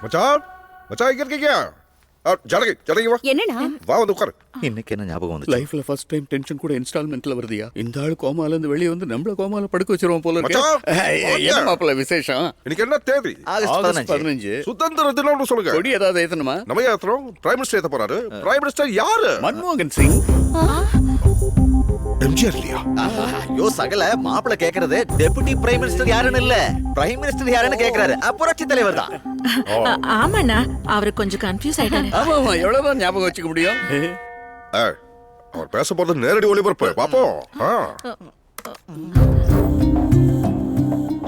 மச்சான் மச்சான் எங்க இருக்கீங்க? ஜனகி ஜனகி வா. என்னடா வா வந்து உட்காரு. இன்னைக்கு என்ன ஞாபகம் வந்து லைஃப்ல ஃபர்ஸ்ட் டைம் டென்ஷன் கூட இன்ஸ்டால்மெண்ட்ல வருதியா? இந்த ஆளு கோமால இருந்து வெளியே வந்து நம்மள கோமால படுக்க வச்சிருவோம் போல இருக்கு. மச்சான், என்ன மாப்பிள்ள விசேஷம்? இன்னைக்கு என்ன தேதி? ஆகஸ்ட் 15 சுதந்திர தினம்னு சொல்லுங்க. கொடி ஏதாவது ஏத்தணுமா? நம்ம ஏத்துறோம். பிரைம் மினிஸ்டர் ஏத்த போறாரு. பிரைம் மினிஸ்டர் யாரு? மன்மோகன் சிங். எம்ஜிஆர் இல்லையா? ஐயோ சகல மாப்பிள்ள கேக்குறது டெபுட்டி பிரைம் மினிஸ்டர் யாருன்னு இல்ல, பிரைம் மினிஸ்டர் யாருன்னு கேக்குறாரு. புரட்சி தலைவர் தான். ஆமாண்ணா, அவரு கொஞ்சம் கன்ஃபியூஸ் ஆயிட்டாரு. ஆமா ஆமா, எவ்வளவுதான் ஞாபகம் வச்சுக்க முடியும்? அவர் பேச போறது நேரடி ஒளிபரப்பு. பாப்போம்.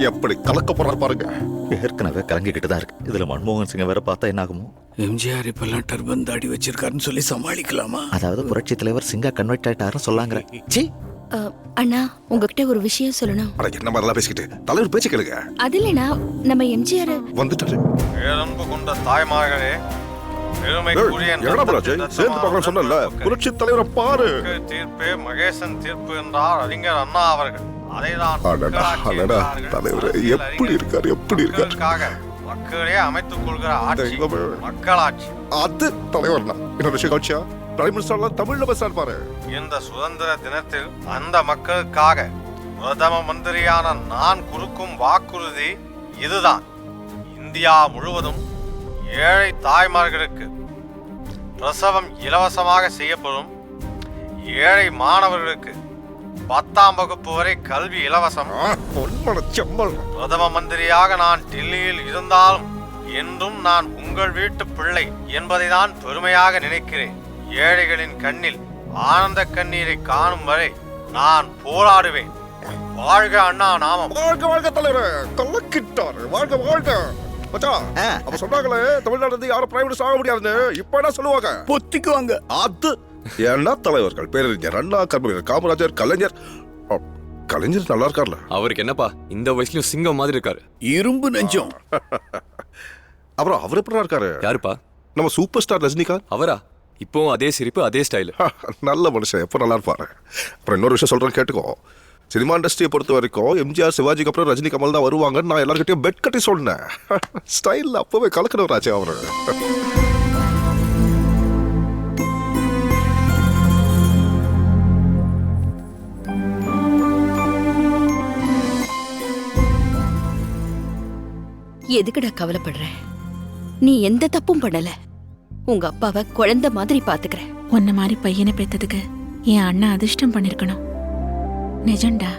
எப்படி கலக்க போறாரு பாருங்க. ஏற்கனவே கலங்கிக்கிட்டு தான் இருக்கு. இதுல மன்மோகன் சிங்க வேற பார்த்தா என்ன ஆகுமோ? எம்ஜிஆர் இப்பெல்லாம் டர்பன் தாடி வச்சிருக்காருன்னு சொல்லி சமாளிக்கலாமா? அதாவது புரட்சி தலைவர் சிங்கா கன்வெர்ட் ஆயிட்டாருன்னு சொல்லாங்க. சி அண்ணா, உங்ககிட்ட ஒரு விஷயம் சொல்லணும். அட என்ன மாதிரிலாம் பேசிக்கிட்டு தலைவர் பேச்சு கேளுங்க. அது இல்லைண்ணா, நம்ம எம்ஜிஆர் வந்துட்டாரு. பேரன்பு கொண்ட தாய்மார்களே, பெருமைக்குரிய சேர்ந்து பார்க்க சொன்னல. புரட்சி தலைவரை பாரு. தீர்ப்பே மகேசன் தீர்ப்பு என்றார் அறிஞர் அண்ணா அவர்கள். அதைதான் தலைவர் எப்படி இருக்காரு, எப்படி இருக்காரு. மக்களே அமைத்துக் கொள்கிற ஆட்சி மக்களாட்சி. அது தலைவர் தான். இன்னொரு விஷயம் கட்சியா பிரைம் மினிஸ்டர் தமிழ்ல பேசுறாரு பாரு. இந்த சுதந்திர தினத்தில் அந்த மக்களுக்காக பிரதம மந்திரியான நான் கொடுக்கும் வாக்குறுதி இதுதான். இந்தியா முழுவதும் ஏழை தாய்மார்களுக்கு பிரசவம் இலவசமாக செய்யப்படும். ஏழை மாணவர்களுக்கு 10ஆம் வகுப்பு வரை கல்வி இலவசம். பிரதம மந்திரியாக நான் டெல்லியில் இருந்தாலும் என்றும் நான் உங்கள் வீட்டு பிள்ளை என்பதை தான் பெருமையாக நினைக்கிறேன். ஏழைகளின் கண்ணில் ஆனந்த கண்ணீரை காணும் வரை நான் போராடுவேன். வாழ்க அண்ணா நாமம். வாழ்க வாழ்க தலைவர். கலக்கிட்டாரு. வாழ்க வாழ்க. மச்சான், அப்ப சொன்னாங்களே தமிழ்நாட்டுல இருந்து யாரும் பிரைம் மினிஸ்டர் ஆக முடியாதுன்னு. இப்ப என்ன சொல்லுவாங்க? பொத்திக்குவாங்க. அது என்ன தலைவர்கள்? பேரறிஞர் அண்ணா, கர்மவீரர் காமராஜர், கலைஞர். கலைஞர் நல்லா இருக்கார்ல? அவருக்கு என்னப்பா இந்த வயசுலயும் சிங்கம் மாதிரி இருக்காரு. இரும்பு நெஞ்சம். அப்புறம் அவர் எப்படி இருக்காரு? யாருப்பா? நம்ம சூப்பர் ஸ்டார் ரஜினிகாந்த். அவரா? இப்போ அதே சிரிப்பு, அதே ஸ்டைல். நல்ல மனுஷன், எப்போ நல்லா இருப்பாரு. அப்புறம் இன்னொரு விஷயம் சொல்றேன் கேட்டுக்கோ. சினிமா இண்டஸ்ட்ரியை பொறுத்த வரைக்கும் எம்ஜிஆர் சிவாஜிக்கு அப்புறம் ரஜினி கமல் தான் வருவாங்கன்னு நான் எல்லார்கிட்டயும் பெட் கட்டி சொன்னேன். ஸ்டைல் அப்பவே கலக்கணும் ராஜா அவரு. எதுக்குடா கவலைப்படுற? நீ எந்த தப்பும் பண்ணல. உங்க அப்பாவை குழந்தை மாதிரி பாத்துக்கிற. உன்ன மாதிரி பையனை பெத்ததுக்கு என் அண்ணா அதிர்ஷ்டம் பண்ணிருக்கணும். நிஜம்டா.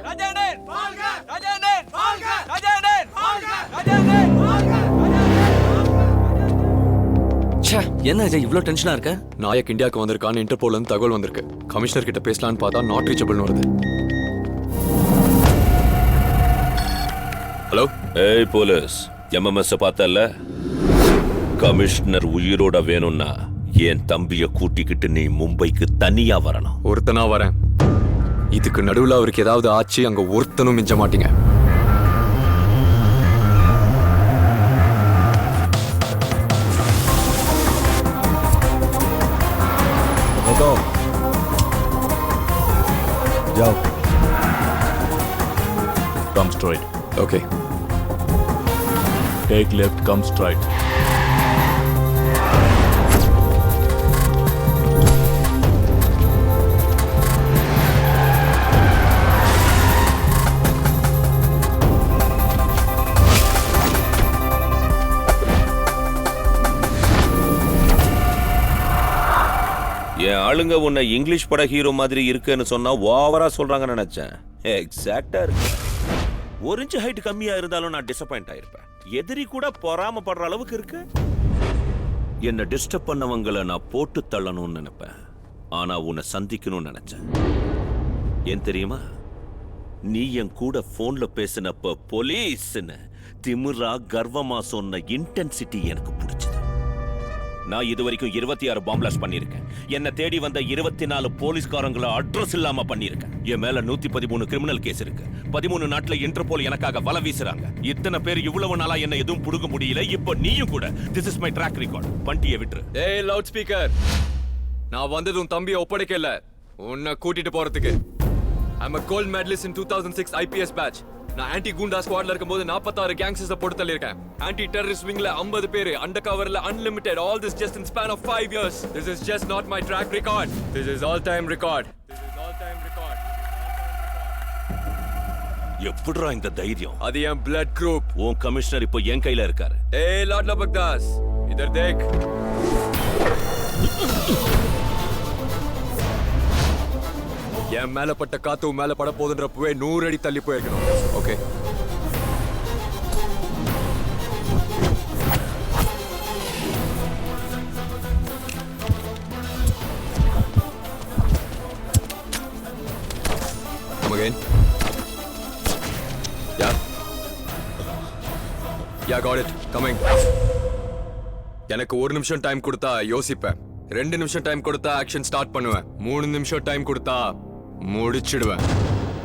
என்ன இவ்ளோ டென்ஷனா இருக்க? நாயக் இந்தியாவுக்கு வந்திருக்கான்னு இன்டர்போல்ல இருந்து தகவல் வந்திருக்கு. கமிஷனர் கிட்ட பேசலான்னு பார்த்தா நாட் ரீச்சபிள்னு வருது. ஹலோ. ஏய் போலீஸ், எம்எம்எஸ் பார்த்தல? கமிஷனர் உயிரோட வேணும்னா என் தம்பிய கூட்டிக்கிட்டு நீ மும்பைக்கு தனியா வரணும். ஒருத்தனா வரேன். இதுக்கு நடுவுல அவருக்கு ஏதாவது ஆச்சு, அங்க ஒருத்தனும் மிஞ்ச மாட்டீங்க. जाओ. Come straight. Okay. Take left, come straight. என் ஆளுங்க உன்னை இங்கிலீஷ் பட ஹீரோ மாதிரி இருக்குன்னு சொன்னா ஓவரா சொல்றாங்கன்னு நினைச்சேன். எக்ஸாக்டா இருக்கு. 1 இன்ச் ஹைட் கம்மியா இருந்தாலும் நான் டிசப்பாயிண்ட் ஆயிருப்பேன். எதிரி கூட பொறாமப்படுற அளவுக்கு இருக்கு. என்ன டிஸ்டர்ப் பண்ணவங்களை நான் போட்டு தள்ளணும்னு நினைப்பேன். ஆனா உன்னை சந்திக்கணும்னு நினைச்சேன். ஏன் தெரியுமா? நீ என் கூட போன்ல பேசினப்ப போலீஸ்னு திமிரா கர்வமா சொன்ன இன்டென்சிட்டி எனக்கு பிடிச்சது. நான் இது வரைக்கும் 26 பாம் பிளாஸ்ட் பண்ணிருக்கேன். என்ன தேடி வந்த 24 போலீஸ்காரங்களை அட்ரஸ் இல்லாம பண்ணிருக்கேன். என் மேல 113 கிரிமினல் கேஸ் இருக்கு. 13 நாட்டுல இன்டர்போல் எனக்காக வலை வீசுறாங்க. இத்தனை பேர் இவ்வளவு நாளா என்ன எதுவும் புடுங்க முடியல. இப்போ நீயும் கூட. This is my track record. பண்டியை விட்டுரு. ஏய் லவுட் ஸ்பீக்கர், நான் வந்ததும் தம்பியை ஒப்படைக்கல, உன்னை கூட்டிட்டு போறதுக்கு. I'm a gold medalist in 2006 IPS batch. நான் ஆன்டி குண்டா ஸ்குவாட்ல இருக்கும்போது 46 கேங்ஸ்டர்ஸ் போட்டு தள்ளியிருக்கேன். ஆன்டி டெரரிஸ்ட் விங்ல 50 பேர், அண்டர் கவர்ல unlimited. All this just in span of 5 years. This is just not my track record. This is all time record. எப்படிடா இந்த தைரியம்? அது என் blood group. உன் கமிஷனர் இப்போ என் கையில இருக்காரு. Hey Lord Labakdas, idhar dekh. என் மேல பட்ட காத்து உன் மேல பட போதுன்றப்பவே 100 அடி தள்ளி போயிருக்கணும். Okay come again. Yeah, got it. Coming. எனக்கு 1 நிமிஷம் டைம் கொடுத்தா யோசிப்பேன். 2 நிமிஷம் டைம் கொடுத்தா ஆக்ஷன் ஸ்டார்ட் பண்ணுவேன். 3 நிமிஷம் டைம் கொடுத்தா முடிச்சிடுவேன்.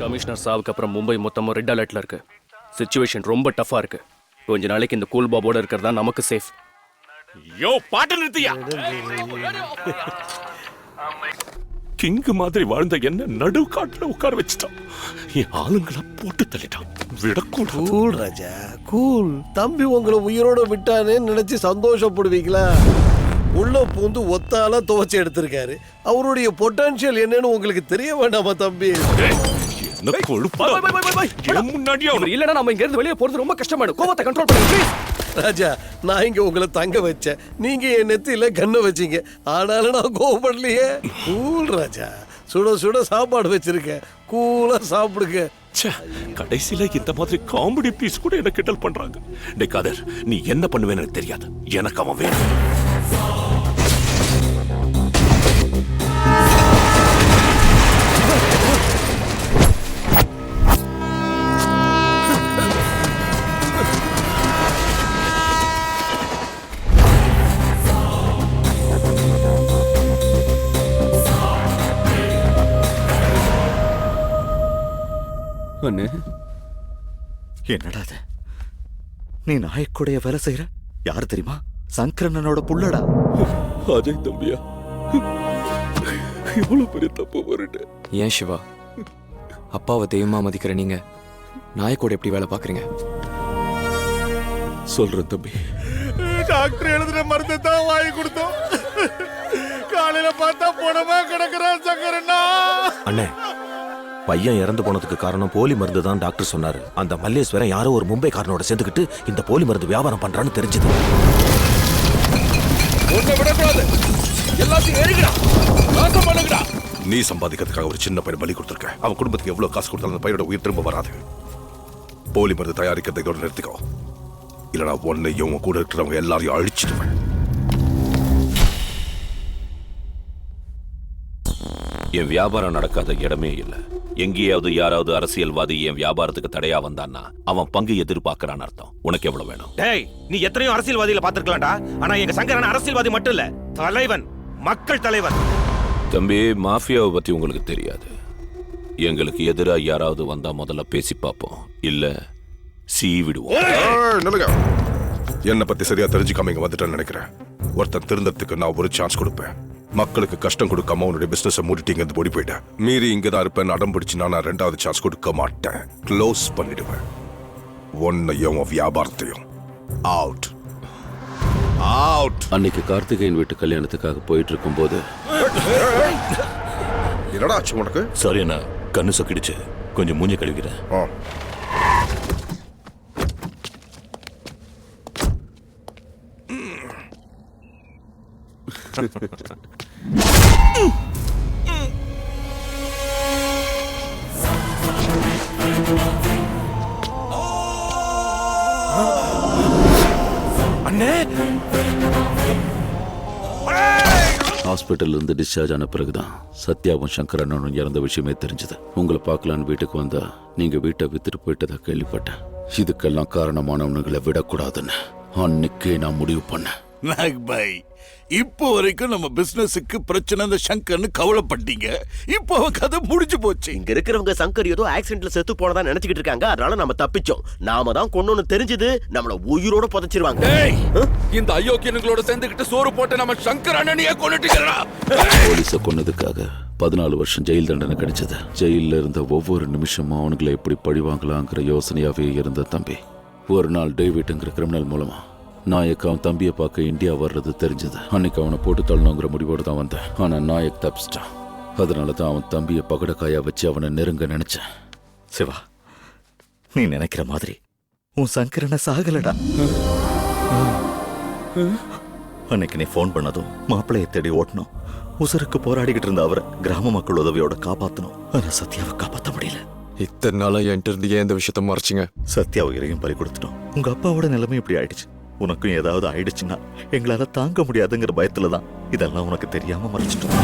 கமிஷனர் சாவுக்கு அப்புறம் மும்பை மொத்தமும் ரெட் அலர்ட்ல இருக்கு. சிச்சுவேஷன் ரொம்ப டஃபா இருக்கு. கொஞ்ச நாளைக்கு இந்த கூல் பாபோட இருக்கிறதா நமக்கு சேஃப். யோ பாட்டு நிறுத்தியா? கிங் மாதிரி வாழ்ந்த என்ன நடு காட்டுல உட்கார வச்சுட்டான். என் ஆளுங்களை போட்டு தள்ளிட்டான். விடக்கூடாது. கூல் ராஜா கூல். தம்பி உங்களை உயிரோட விட்டானே நினைச்சு சந்தோஷப்படுவீங்களா? உள்ள பூந்து ஒத்தால துவச்சி எடுத்திருக்காரு. அவருடைய பொட்டன்ஷியல் என்னன்னு உங்களுக்கு தெரிய வேண்டாமா தம்பி? என்ன கொழுப்பா? என் முன்னாடியே அவர் இல்லனா நம்ம இங்க இருந்து வெளிய போறது ரொம்ப கஷ்டமாயிடும். கோவத்தை கண்ட்ரோல் பண்ணுங்க ப்ளீஸ். ராஜா நான் இங்க உங்களை தங்க வச்சேன். நீங்க என் நெத்தியில கண்ணை வச்சீங்க. ஆனாலும் நான் கோவப்படலையே. கூல் ராஜா. சுட சுட சாப்பாடு வச்சிருக்கேன். கூலா சாப்பிடுங்க. கடைசியில இந்த மாதிரி காமெடி பீஸ் கூட என்ன கிண்டல் பண்றாங்க. டேய் காதர், நீ என்ன பண்ணுவேன்னு எனக்கு தெரியாது. எனக்கு அவன் வேணும். அண்ணே என்னடா அது? நீ நாயக்குடைய வேலை செய்யற? யார் தெரியுமா? சங்கரனோட புள்ளடா. அதே தம்பியா, இவ்வளவு பெரிய தப்பு வருது. ஏன் சிவா, அப்பாவை தெய்வமா மதிக்கிற நீங்க நாயக்கோட எப்படி வேலை பாக்குறீங்க? சொல்றேன் தம்பி. டாக்டர் எழுதுற மருந்து தான் வாங்கி கொடுத்தோம். காலையில பார்த்தா போனமா கிடக்குறான் சங்கரண்ணா. அண்ணே, பையன் இறந்து போனதுக்கு காரணம் போலி மருந்து தான் டாக்டர் சொன்னாரு. அந்த மல்லேஸ்வரன் யாரோ ஒரு மும்பை காரனோட சேர்ந்துக்கிட்டு இந்த போலி மருந்து வியாபாரம் பண்றான்னு தெரிஞ்சது. நீ சம்பாதிக்கிறதுக்காக ஒரு சின்ன பையன் பலி கொடுத்துருக்க. அவன் குடும்பத்துக்கு எவ்வளவு காசு கொடுத்தாலும் அந்த பையனோட உயிர் திரும்ப வராது. போலி மருந்து தயாரிக்கிறதை இதோட நிறுத்திக்கோ. இல்லைனா ஒன்னையும் உன் கூட இருக்கிறவங்க எல்லாரையும் அழிச்சிடுவேன். என் வியாபாரம் நடக்காத இடமே இல்ல. எங்கேயாவது யாராவது அரசியல்வாதி என் வியாபாரத்துக்கு தடையா வந்தான்னா அவன் பங்கு எதிர்பார்க்கறான்னு அர்த்தம். உனக்கு எவ்வளவு வேணும்? டேய், நீ எத்தனையோ அரசியல்வாதிகளை பார்த்திருக்கலாம்டா. ஆனா எங்க சங்கரன் அரசியல்வாதி மட்டும் இல்ல, தலைவன், மக்கள் தலைவன். தம்பி, மாஃபியாவை பத்தி உங்களுக்கு தெரியாது. எங்களுக்கு எதிரா யாராவது வந்தா முதல்ல பேசி பார்ப்போம், இல்ல சீவிடுவோம். என்ன பத்தி சரியா தெரிஞ்சுக்காம இங்க வந்துட்டேன்னு நினைக்கிறேன். ஒருத்தன் திருந்தத்துக்கு நான் ஒரு சான்ஸ் கொடுப்பேன். மக்களுக்கு கஷ்டம் கொடுக்காம உன்னுடைய பிசினஸ் மூடிட்டு இங்க ஓடி போயிட்டேன். மீறி இங்கதான் இருப்பேன். அடம் பிடிச்சு நான் 2வது சான்ஸ் கொடுக்க மாட்டேன். க்ளோஸ் பண்ணிடுவேன். ஒன்னையும் வியாபாரத்தையும். Out out. அன்னைக்கு கார்த்திகேயன் வீட்டு கல்யாணத்துக்காக போயிட்டு இருக்கும் போது என்னடா ஆச்சு உனக்கு? சாரி அண்ணா, கண்ணு சொக்கிடுச்சு. கொஞ்சம் மூஞ்ச கழுவிக்கிறேன். அண்ணே, ஹாஸ்பிட்டல்ல இருந்து டிஸ்சார்ஜ் ஆன பிறகுதான் சத்யாவும் சங்கரனும் இறந்த விஷயமே தெரிஞ்சது. உங்களை பார்க்கலான்னு வீட்டுக்கு வந்தா நீங்க வீட்டை வித்துட்டு போயிட்டதா கேள்விப்பட்டேன். இதுக்கெல்லாம் காரணமானவனுங்களை விடக்கூடாதுன்னு அன்னைக்கே நான் முடிவு பண்ணேன். நாக்பாய், இப்போ வரைக்கும் நம்ம பிசினஸுக்கு பிரச்சனை இந்த சங்கர்னு கவலைப்பட்டீங்க. இப்போ அவன் கதை முடிஞ்சு போச்சு. இங்க இருக்கிறவங்க சங்கர் ஏதோ ஆக்சிடென்ட்ல செத்து போனதா நினைச்சுக்கிட்டு இருக்காங்க. அதனால நம்ம தப்பிச்சோம். நாம தான் கொன்னோன்னு தெரிஞ்சது நம்மள உயிரோட புதைச்சிருவாங்க. இந்த அயோக்கியனுங்களோட சேர்ந்துக்கிட்டு சோறு போட்டு நம்ம சங்கர் அண்ணனையே கொன்னுட்டீங்களா? போலீஸை கொன்னதுக்காக 14 வருஷம் ஜெயில் தண்டனை கிடைச்சது. ஜெயில இருந்த ஒவ்வொரு நிமிஷமும் அவனுங்களை எப்படி பழிவாங்கலாங்கிற யோசனையாவே இருந்த தம்பி. ஒரு நாள் டேவிட்ங்கிற கிரிமினல் மூலமா நாயக் அவன் தம்பியை பார்க்க இந்தியா வர்றது தெரிஞ்சது. அன்னைக்கு அவனை போட்டு தள்ளணுங்கிற முடிவோடு தான் வந்தேன். ஆனா நாயக் தப்பிச்சிட்டான். அதனால தான் அவன் தம்பியை பகடக்காயா வச்சு அவனை நெருங்க நினைச்சேன். சிவா, நீ நினைக்கிற மாதிரி உன் சங்கரனை சாகலடா. அன்னைக்கு நீ ஃபோன் பண்ணதும் மாப்பிள்ளையை தேடி ஓட்டணும். உசருக்கு போராடிக்கிட்டு இருந்த அவரை கிராம மக்கள் உதவியோட காப்பாத்தணும். ஆனா சத்யாவை காப்பாற்ற முடியல. இத்தனை நாளா என்கிட்ட இருந்து ஏன் இந்த விஷயத்த மறைச்சிங்க? சத்யா உயிரையும் பறி கொடுத்துட்டோம். உங்க அப்பாவோட நிலைமை இப்படி ஆயிடுச்சு. உனக்கும் ஏதாவது ஆயிடுச்சுன்னா எங்களால தாங்க முடியாதுங்கிற பயத்துல தான் இதெல்லாம் உனக்கு தெரியாம மறைச்சிட்டோம்.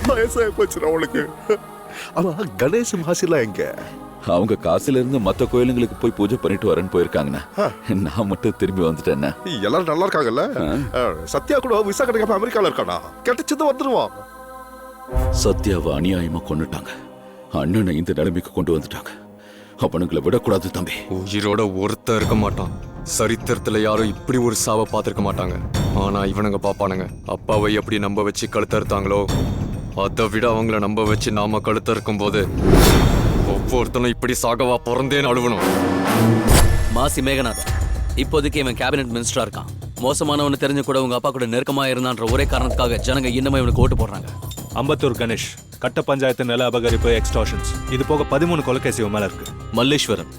வயசாகி போச்சுடா உனக்கு. ஆமா, கணேஷ் மாசிலாம் எங்க? அவங்க காசுல இருந்து மத்த கோயிலுங்களுக்கு போய் பூஜை பண்ணிட்டு வரேன்னு போயிருக்காங்கண்ணா. நான் மட்டும் திரும்பி வந்துட்டேன். எல்லாரும் நல்லா இருக்காங்கல்ல? சத்யா கூட விசா கிடைக்காம அமெரிக்கால இருக்கானா? கிடைச்சது வந்துருவான். சத்யாவை அநியாயமா கொன்னுட்டாங்க. அண்ணனை இந்த நிலைமைக்கு கொண்டு வந்துட்டாங்க. அவனுங்களை விடக்கூடாது தம்பி. உயிரோட ஒருத்தர் இருக்க மாட்டான். சரித்திரத்துல யாரும் இப்படி ஒரு சாவை பார்த்திருக்க மாட்டாங்க. ஆனா இவனுங்க பாப்பானுங்க. அப்பாவை எப்படி நம்ப வச்சு கழுத்தறுத்தாங்களோ அதை விட அவங்கள நம்ப வச்சு நாம கழுத்தறுக்கும் போது ஒவ்வொருத்தனும் இப்படி சாகவா பிறந்தேன்னு அழுவணும். மாசி மேகநாதன் இப்போதைக்கு இவன் கேபினெட் மினிஸ்டரா இருக்கான். மோசமானவனு தெரிஞ்சு கூட உங்க அப்பா கூட நெருக்கமா இருந்தான்ற ஒரே காரணத்துக்காக ஜனங்க இன்னமும் இவனுக்கு ஓட்டு போடுறாங்க. அம்பத்தூர் கணேஷ் கட்ட பஞ்சாயத்து நில அபகரிப்பு எக்ஸ்டார்ஷன்ஸ் இது போக 13 கொலைகேசி மேல இருக்கு. மல்லேஸ்வரன்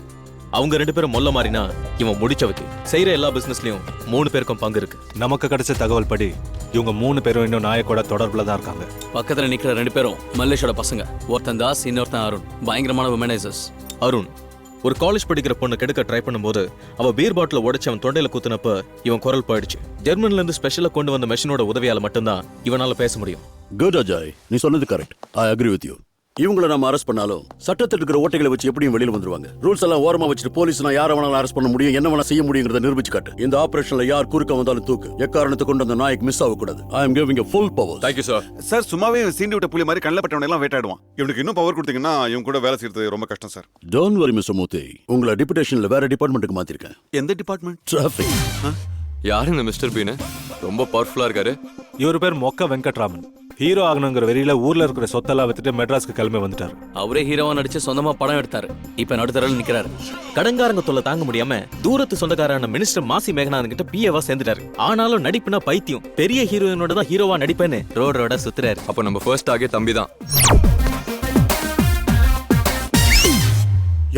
அவங்க 2 பேரும் மொல்ல மாறினா இவன் முடிச்சவக்கு. செய்யற எல்லா பிசினஸ்லயும் 3 பேருக்கும் பங்கு இருக்கு. நமக்கு கிடைச்ச தகவல் படி இவங்க 3 பேரும் இன்னும் நாயக்கோட தொடர்புல தான் இருக்காங்க. பக்கத்துல நிக்கிற 2 பேரும் மல்லேஷோட பசங்க. ஒருத்தன் தாஸ், இன்னொருத்தன் அருண். பயங்கரமான உமனைசர்ஸ். அருண் ஒரு காலேஜ் படிக்கிற பொண்ணு கெடுக்க ட்ரை பண்ணும்போது அவ பீர் பாட்டில உடைச்சு அவன் தொண்டையில குத்துனப்ப இவன் குரல் போயிடுச்சு. ஜெர்மன்ல இருந்து ஸ்பெஷலா கொண்டு வந்த மெஷினோட உதவியால மட்டும்தான் இவனால பேச முடியும். குட் அஜய், நீ சொன்னது correct. I agree with you. இவங்களை நம்ம அரெஸ்ட் பண்ணாலும் சட்டத்தில் இருக்கிற ஓட்டைகளை வச்சு எப்படியும் வெளியில வந்துருவாங்க. ரூல்ஸ் எல்லாம் ஓரமா வச்சுட்டு போலீஸ்னா யாரை வேணாலும் அரெஸ்ட் பண்ண முடியும், என்ன வேணா செய்ய முடியுங்கிறத நிரூபிச்சு காட்டு. இந்த ஆபரேஷன்ல யார் குறுக்க வந்தாலும் தூக்கு. எக்காரணத்தை கொண்டு அந்த நாயக் மிஸ் ஆகக்கூடாது. I am giving a full power. Thank you sir. Sir, சும்மாவே சீண்டி விட்ட புலி மாதிரி கண்ணில் பட்டவனை எல்லாம் வேட்டாடுவான். இவனுக்கு இன்னும் பவர் கொடுத்தீங்கன்னா இவன் கூட வேலை செய்யறது ரொம்ப கஷ்டம் சார். டோன்ட் வரி மிஸ்டர் மூர்த்தி, உங்களை டிபுடேஷன்ல வேற டிபார்ட்மெண்ட்டுக்கு மாத்திருக்கேன். எந்த டிபார்ட்மெண்ட்? டிராஃபிக். யாரு இந்த மிஸ்டர் பீனு? ரொம்ப பவர்ஃபுல்லா இருக்காரு. இவர் பேர் மொக்க வெங்கட்ராமன். ஹீரோ ஆகணுங்கிற வெறியில ஊர்ல இருக்கிற சொத்தெல்லாம் வித்துட்டு மெட்ராஸ்க்கு கிளம்பி வந்துட்டாரு. அவரே ஹீரோவா நடிச்சு சொந்தமா படம் எடுத்தாரு. இப்ப நடுத்தரல நிக்கிறாரு. கடங்காரங்க தொல்லை தாங்க முடியாம தூரத்து சொந்தக்காரான மினிஸ்டர் மாசி மேகநாதன் கிட்ட பிஏவா சேர்ந்துட்டாரு. ஆனாலும் நடிப்புனா பைத்தியம். பெரிய ஹீரோயினோட தான் ஹீரோவா நடிப்பேன்னு ரோட சுத்துறாரு. அப்ப நம்ம ஃபர்ஸ்ட் ஆகே தம்பி தான்.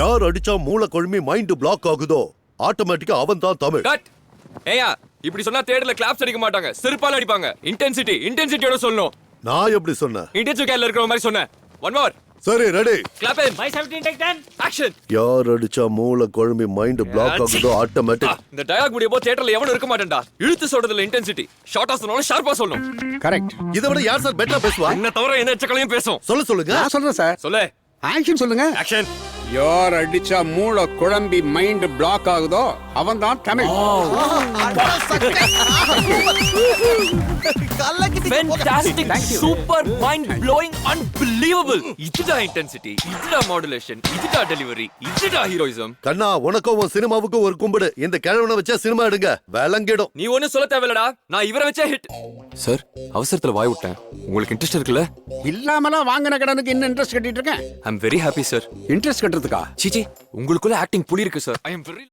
யார் அடிச்சா மூளை கொழுமி மைண்ட் பிளாக் ஆகுதோ ஆட்டோமேட்டிக்கா அவன் தான் தமிழ். கட். ஏயா இப்படி சொன்னா தியேட்டர்ல கிளாப்ஸ் அடிக்க மாட்டாங்க, செருப்பால அடிப்பாங்க. இன்டென்சிட்டியோட சொல்லணும். நான் எப்படி சொன்னேன்? இன்டென்சிட்டி கேர்ல இருக்கிற மாதிரி சொன்னேன். One more. சரி, ரெடி. கிளாப் இன். 517 டேக் 10. ஆக்ஷன். யார் அடிச்சா மூளை கொழுமி மைண்ட் பிளாக் ஆகுதோ ஆட்டோமேட்டிக். இந்த டயலாக் முடிய போது தியேட்டர்ல எவனும் இருக்க மாட்டேன்டா. இழுத்து சொல்றதுல இன்டென்சிட்டி. ஷார்ட்டா சொன்னாலும் ஷார்ப்பா சொல்லணும். கரெக்ட். இதை விட யார் சார் பெட்டரா பேசுவா? என்ன தவிர என்ன எச்சக்கலையும் பேசும். சொல்லுங்க. நான் சொல்றேன் சார். சொல்லு. ஆக்ஷன் சொல்லுங்க. ஆக்ஷன். யார் அடிச்சா மூளை குழம்பி மைண்ட் பிளாக் ஆகுதோ அவன் தான் Tamil. Fantastic, super, mind blowing, unbelievable. இதுடா இன்டென்சிட்டி, இதுடா மாடுலேஷன், இதுடா டெலிவரி, இதுடா ஹீரோயிசம். கண்ணா, உனக்கும் உன் சினிமாவுக்கும் ஒரு கும்பிடு. இந்த கிழவனை வச்சா சினிமா எடுங்க, விளங்கிடும். நீ ஒன்னும் சொல்ல தேவையில்லடா, நான் இவரை வச்சா ஹிட். சார், அவசரத்துல வாய் விட்டேன். உங்களுக்கு இன்ட்ரெஸ்ட் இருக்குல்ல? இல்லாமலாம் வாங்கின கடனுக்கு இன்னும் இன்ட்ரெஸ்ட் கட்டிட்டு இருக்கேன். I am very happy sir. Interest கட்டுறதுக்கா? சீச்சி, உங்களுக்குள்ள ஆக்டிங் புளி இருக்கு சார். I am very